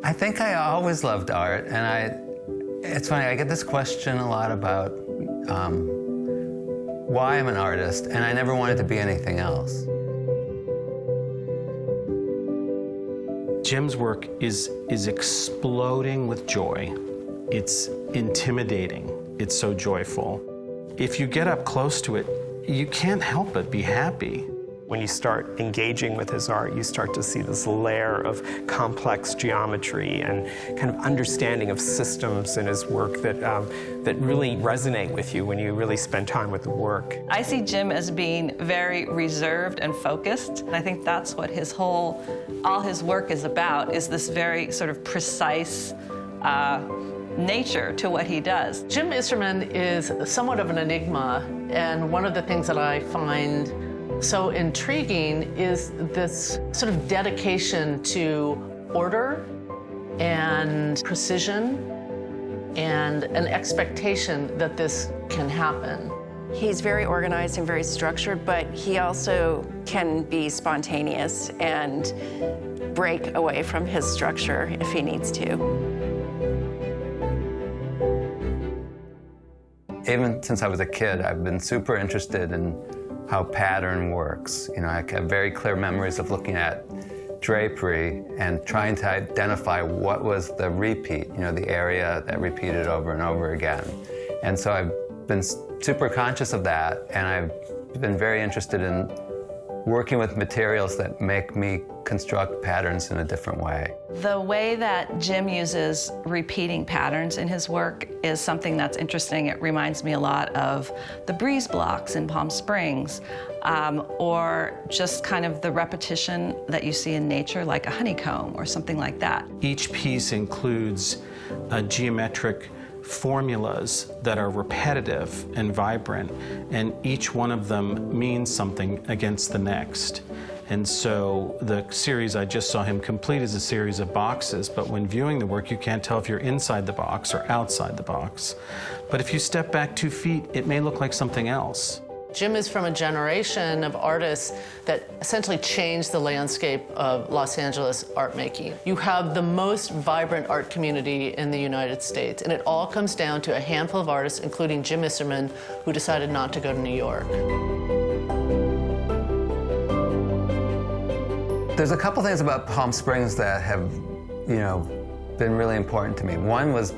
I think I always loved art, and it's funny, I get this question a lot about why I'm an artist, and I never wanted to be anything else. Jim's work is exploding with joy. It's intimidating. It's so joyful. If you get up close to it, you can't help but be happy. When you start engaging with his art, you start to see this layer of complex geometry and kind of understanding of systems in his work that really resonate with you when you really spend time with the work. I see Jim as being very reserved and focused. And I think that's what all his work is about, is this very sort of precise nature to what he does. Jim Isermann is somewhat of an enigma, and one of the things that I find so intriguing is this sort of dedication to order and precision and an expectation that this can happen. He's very organized and very structured, but he also can be spontaneous and break away from his structure if he needs to. Even since I was a kid, I've been super interested in how pattern works. You know, I have very clear memories of looking at drapery and trying to identify what was the repeat, you know, the area that repeated over and over again. And so I've been super conscious of that, and I've been very interested in working with materials that make me construct patterns in a different way. The way that Jim uses repeating patterns in his work is something that's interesting. It reminds me a lot of the breeze blocks in Palm Springs, or just kind of the repetition that you see in nature, like a honeycomb or something like that. Each piece includes geometric formulas that are repetitive and vibrant, and each one of them means something against the next. And so the series I just saw him complete is a series of boxes, but when viewing the work, you can't tell if you're inside the box or outside the box. But if you step back 2 feet, it may look like something else. Jim is from a generation of artists that essentially changed the landscape of Los Angeles art making. You have the most vibrant art community in the United States, and it all comes down to a handful of artists, including Jim Isermann, who decided not to go to New York. There's a couple things about Palm Springs that have, you know, been really important to me. One was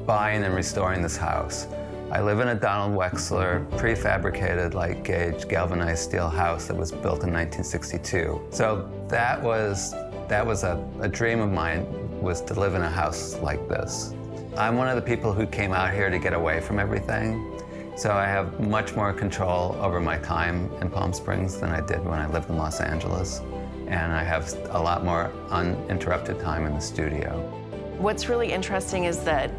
buying and restoring this house. I live in a Donald Wexler prefabricated light gauge galvanized steel house that was built in 1962. So that was a dream of mine, was to live in a house like this. I'm one of the people who came out here to get away from everything. So I have much more control over my time in Palm Springs than I did when I lived in Los Angeles. And I have a lot more uninterrupted time in the studio. What's really interesting is that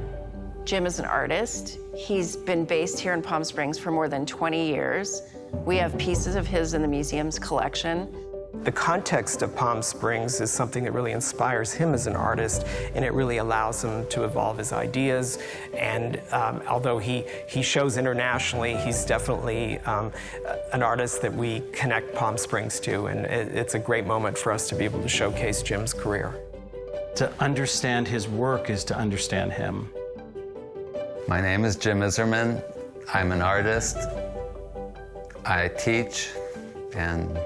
Jim is an artist. He's been based here in Palm Springs for more than 20 years. We have pieces of his in the museum's collection. The context of Palm Springs is something that really inspires him as an artist, and it really allows him to evolve his ideas. And although he shows internationally, he's definitely an artist that we connect Palm Springs to, and it's a great moment for us to be able to showcase Jim's career. To understand his work is to understand him. My name is Jim Isermann. I'm an artist. I teach, and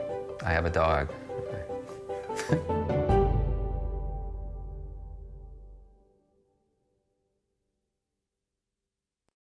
I have a dog.